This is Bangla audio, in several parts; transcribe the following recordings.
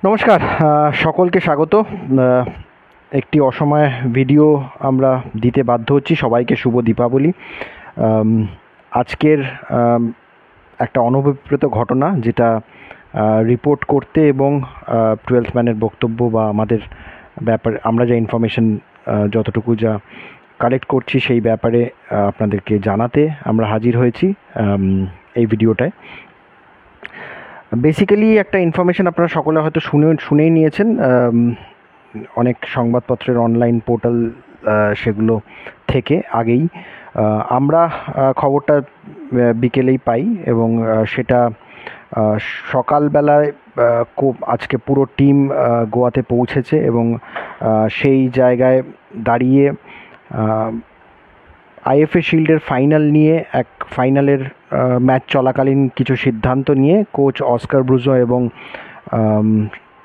নমস্কার, সকলকে স্বাগত। একটি অসময়ে ভিডিও আমরা দিতে বাধ্য হচ্ছি। সবাইকে শুভ দীপাবলি। আজকের একটা অনভিপ্রেত ঘটনা, যেটা রিপোর্ট করতে এবং 12th ম্যানের বক্তব্য বা আমাদের ব্যাপারে আমরা যা ইনফরমেশন যতটুকু যা কালেক্ট করছি সেই ব্যাপারে আপনাদেরকে জানাতে আমরা হাজির হয়েছি এই ভিডিওটায়। বেসিক্যালি একটা ইনফরমেশন আপনারা সকলে হয়তো শুনেই নিয়েছেন, অনেক সংবাদপত্রের অনলাইন পোর্টাল সেগুলো থেকে আগেই আমরা খবরটা বিকেলেই পাই এবং সেটা সকালবেলায় আজকে পুরো টিম গোয়াতে পৌঁছেছে এবং সেই জায়গায় দাঁড়িয়ে আইএফএ শিল্ডের ফাইনালের ম্যাচ চলাকালীন কিছু সিদ্ধান্ত নিয়ে কোচ অস্কার ব্রুজো এবং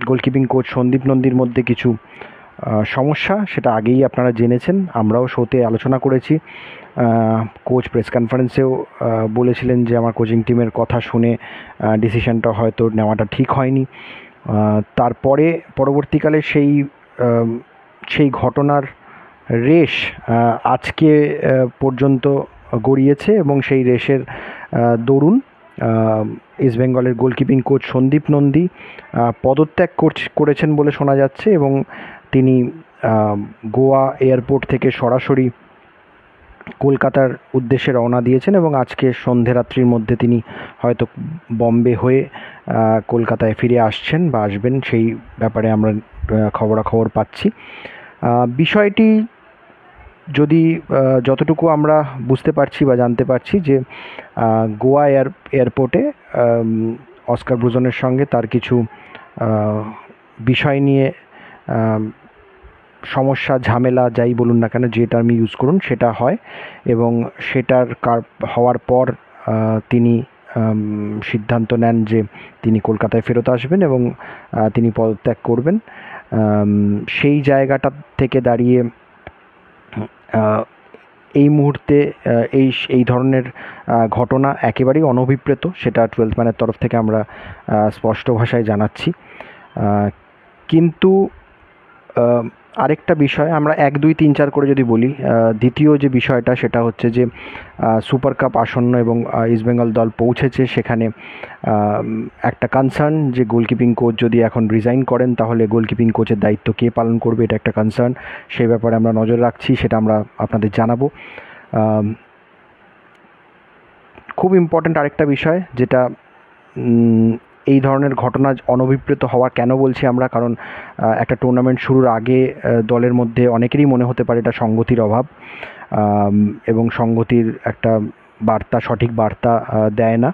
গোলকিপিং কোচ সন্দীপ নন্দীর মধ্যে কিছু সমস্যা, সেটা আগেই আপনারা জেনেছেন, আমরাও শোতে আলোচনা করেছি। কোচ প্রেস কনফারেন্সেও বলেছিলেন যে আমার কোচিং টিমের কথা শুনে ডিসিশনটা হয়তো নেওয়াটা ঠিক হয়নি। তারপরে পরবর্তীকালে সেই ঘটনার রেশ আজকে পর্যন্ত গড়িয়েছে এবং সেই রেশের দরুন ইস্টবেঙ্গলের গোলকিপিং কোচ সন্দীপ নন্দী পদত্যাগ করেছেন বলে শোনা যাচ্ছে এবং তিনি গোয়া এয়ারপোর্ট থেকে সরাসরি কলকাতার উদ্দেশ্যে রওনা দিয়েছেন এবং আজকে সন্ধেরাত্রির মধ্যে তিনি হয়তো বম্বে হয়ে কলকাতায় ফিরে আসছেন বা আসবেন, সেই ব্যাপারে আমরা খবরাখবর পাচ্ছি। বিষয়টি যদি যতটুকু আমরা বুঝতে পারছি বা জানতে পারছি যে গোয়া এয়ারপোর্টে অস্কার ব্রুজনের সঙ্গে তার কিছু বিষয় নিয়ে সমস্যা, ঝামেলা, যাই বলুন না কেন, যে টার্ম ইউজ করুন, সেটা হয় এবং সেটার হওয়ার পর তিনি সিদ্ধান্ত নেন যে তিনি কলকাতায় ফেরত আসবেন এবং তিনি পদত্যাগ করবেন। সেই জায়গাটা থেকে দাঁড়িয়ে এই মুহূর্তে এই ধরনের ঘটনা একেবারেই অনভিপ্রেত, সেটা 12th ম্যানের তরফ থেকে আমরা স্পষ্ট ভাষায় জানাচ্ছি। কিন্তু আরেকটা বিষয় আমরা 1, 2, 3, 4 করে যদি বলি, দ্বিতীয় যে বিষয়টা সেটা হচ্ছে যে সুপার কাপ আসন্ন এবং ইস্টবেঙ্গল দল পৌঁছেছে। সেখানে একটা কনসার্ন যে গোলকিপিং কোচ যদি এখন রিজাইন করেন তাহলে গোলকিপিং কোচের দায়িত্ব কে পালন করবে, এটা একটা কনসার্ন। সেই ব্যাপারে আমরা নজর রাখছি, সেটা আমরা আপনাদের জানাবো। খুব ইম্পর্ট্যান্ট আরেকটা বিষয়, যেটা এই ধরনের ঘটনা অনভিপ্রেত হওয়া কেন বলছি আমরা, কারণ একটা টুর্নামেন্ট শুরুর আগে দলের মধ্যে অনেকেরই মনে হতে পারে এটা সংগতির অভাব এবং সংগতির একটা বার্তা, সঠিক বার্তা দেয় না।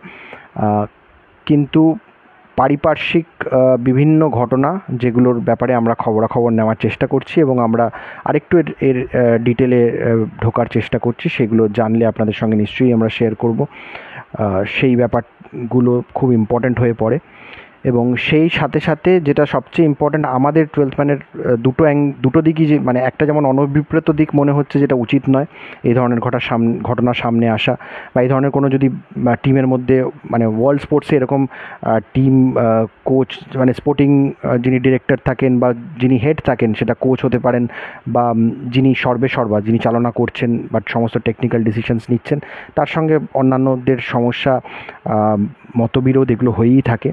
কিন্তু পারিপার্শ্বিক বিভিন্ন ঘটনা যেগুলোর ব্যাপারে আমরা খবরাখবর নেওয়ার চেষ্টা করছি এবং আমরা আরেকটু এর ডিটেলে ঢোকার চেষ্টা করছি, সেগুলো জানলে আপনাদের সঙ্গে নিশ্চয়ই আমরা শেয়ার করব। সেই ব্যাপারগুলো খুব ইম্পর্ট্যান্ট হয়ে পড়ে এবং সেই সাথে সাথে যেটা সবচেয়ে ইম্পর্ট্যান্ট, আমাদের 12th ম্যানের দুটো দিকই, যে মানে একটা যেমন অনভিপ্রেত দিক মনে হচ্ছে, যেটা উচিত নয় এই ধরনের ঘটনা সামনে আসা, বা এই ধরনের কোনো যদি টিমের মধ্যে মানে ওয়ার্ল্ড স্পোর্টসে এরকম টিম কোচ, মানে স্পোর্টিং যিনি ডিরেক্টর থাকেন বা যিনি হেড থাকেন, সেটা কোচ হতে পারেন বা যিনি সর্বা যিনি চালনা করছেন বা সমস্ত টেকনিক্যাল ডিসিশনস নিচ্ছেন, তার সঙ্গে অন্যান্যদের সমস্যা, মতবিরোধ, এগুলো হয়েই থাকে।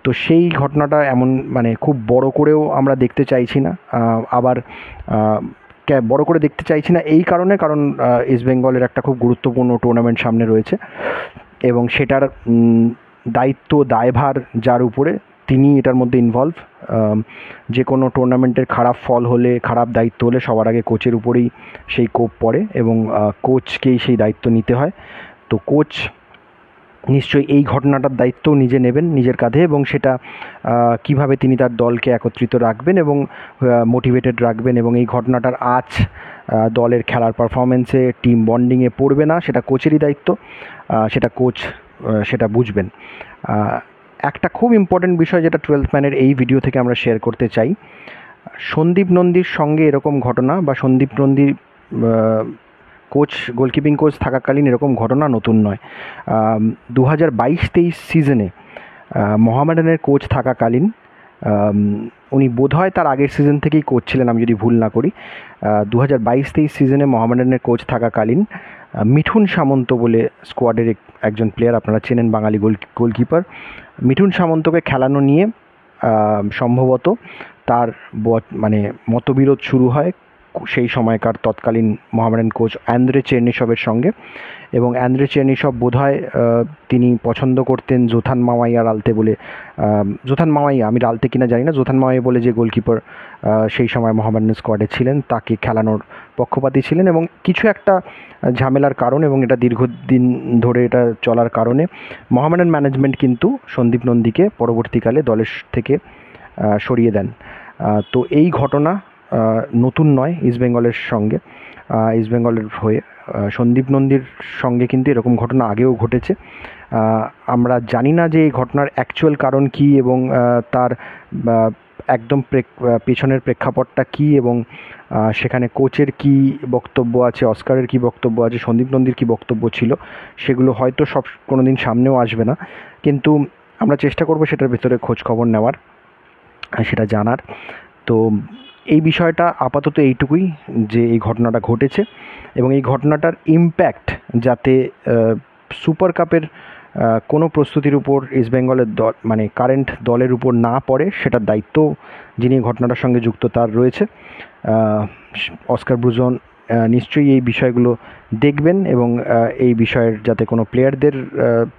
তো সেই ঘটনাটা এমন মানে খুব বড় করেও আমরা দেখতে চাইছি না, আবার বড় করে দেখতে চাইছি না এই কারণ ইস্টবেঙ্গলের একটা খুব গুরুত্বপূর্ণ টুর্নামেন্ট সামনে রয়েছে এবং সেটার দায়িত্ব, দায়ভার যার উপরে, তিনি এটার মধ্যে ইনভলভ। যে কোনো টুর্নামেন্টের খারাপ ফল হলে, খারাপ দায়িত্ব হলে সবার আগে কোচের উপরেই সেই কোপ পড়ে এবং কোচকেই সেই দায়িত্ব নিতে হয়। তো কোচ নিশ্চয়ই এই ঘটনাটার দায়িত্ব নিজে নেবেন নিজের কাঁধে এবং সেটা কিভাবে তিনি তার দলকে একত্রিত রাখবেন এবং মোটিভেটেড রাখবেন এবং এই ঘটনাটার আঁচ দলের খেলার পারফরমেন্সে, টিম বন্ডিংয়ে পড়বে না, সেটা কোচেরই দায়িত্ব, সেটা কোচ সেটা বুঝবেন। একটা খুব ইম্পর্ট্যান্ট বিষয় যেটা 12th ম্যানের এই ভিডিও থেকে আমরা শেয়ার করতে চাই, সন্দীপ নন্দীর সঙ্গে এরকম ঘটনা বা সন্দীপ নন্দী কোচ, গোলকিপিং কোচ থাকাকালীন এরকম ঘটনা নতুন নয়। 2022-23 সিজনে মোহামেডানের কোচ থাকাকালীন উনি বোধহয় তার আগের সিজন থেকেই কোচ ছিলেন, আমি যদি ভুল না করি। 2022-23 সিজনে মোহামেডানের কোচ থাকাকালীন মিঠুন সামন্ত বলে স্কোয়াডের একজন প্লেয়ার, আপনারা চেনেন, বাঙালি গোলকিপার, মিঠুন সামন্তকে খেলানো নিয়ে সম্ভবত তার মানে মতবিরোধ শুরু হয় সেই সময়কার তৎকালীন মোহামেডান কোচ অ্যান্দ্রে চেরনিসবের সঙ্গে। এবং অ্যান্দ্রে চেরনিসব বোধহয় তিনি পছন্দ করতেন জোথান মাওয়াইয়া রালতে বলে, জোথান মাওয়াইয়া, আমি রালতে কিনা জানি না, জোথান মাওয়াইয়া বলে যে গোলকিপার সেই সময় মোহামেডান স্কোয়াডে ছিলেন, তাকে খেলানোর পক্ষপাতী ছিলেন। এবং কিছু একটা ঝামেলার কারণ, এবং এটা দীর্ঘদিন ধরে এটা চলার কারণে মোহামেডান ম্যানেজমেন্ট কিন্তু সন্দীপ নন্দীকে পরবর্তীকালে দলের থেকে সরিয়ে দেন। তো এই ঘটনা নতুন নয় ইস্টবেঙ্গলের সঙ্গে, ইস্টবেঙ্গলের হয়ে সন্দীপ নন্দীর সঙ্গে কিন্তু এরকম ঘটনা আগেও ঘটেছে। আমরা জানি না যে এই ঘটনার অ্যাকচুয়াল কারণ কী, এবং তার একদম পেছনের প্রেক্ষাপটটা কী, এবং সেখানে কোচের কী বক্তব্য আছে, অস্কারের কী বক্তব্য আছে, সন্দীপ নন্দীর কী বক্তব্য ছিল, সেগুলো হয়তো সব কোনো দিন সামনেও আসবে না। কিন্তু আমরা চেষ্টা করব সেটার ভেতরে খোঁজ খবর নেওয়ার, সেটা জানার। তো এই বিষয়টা আপাতত এইটুকুই যে এই ঘটনাটা ঘটেছে, এবং এই ঘটনাটার ইম্প্যাক্ট যাতে সুপার কাপের কোনো প্রস্তুতির উপর ইস্টবেঙ্গলের দল মানে কারেন্ট দলের উপর না পড়ে, সেটার দায়িত্ব যিনি ঘটনাটার সঙ্গে যুক্ত তার রয়েছে। অস্কার ব্রুজন নিশ্চয়ই এই বিষয়গুলো দেখবেন, এবং এই বিষয়ের যাতে কোনো প্লেয়ারদের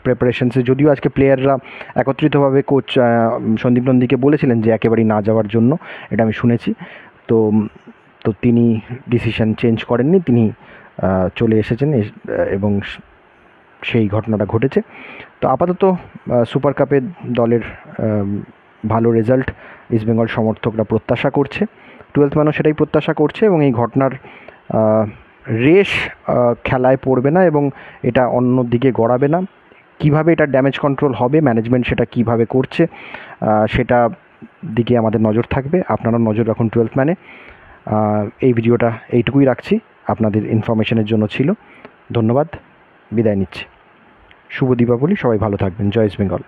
প্রিপারেশনসে, যদিও আজকে প্লেয়াররা একত্রিতভাবে কোচ সন্দীপ নন্দীকে বলেছিলেন যে একেবারেই না যাওয়ার জন্য, এটা আমি শুনেছি, তো তিনি ডিসিশন চেঞ্জ করেননি, তিনি চলে এসেছেন, এবং সেই ঘটনাটা ঘটেছে। তো আপাতত সুপার কাপে দলের ভালো রেজাল্ট ইস্টবেঙ্গল সমর্থকরা প্রত্যাশা করছে, 12th ম্যানও সেটাই প্রত্যাশা করছে, এবং এই ঘটনার রেশ খেলায় পড়বে না, এবং এটা অন্য দিকে গড়াবে না। কিভাবে এটা ড্যামেজ কন্ট্রোল হবে, ম্যানেজমেন্ট সেটা কিভাবে করছে, সেটা দিকে আমাদের নজর থাকবে। আপনারা নজর রাখুন 12th ম্যানে। এই ভিডিওটা এইটুকুই রাখছি, আপনাদের ইনফরমেশনের জন্য ছিল। ধন্যবাদ, বিদায় নিচ্ছি। শুভ দীপাবলি, সবাই ভালো থাকবেন। জয় ইস্ট বেঙ্গল।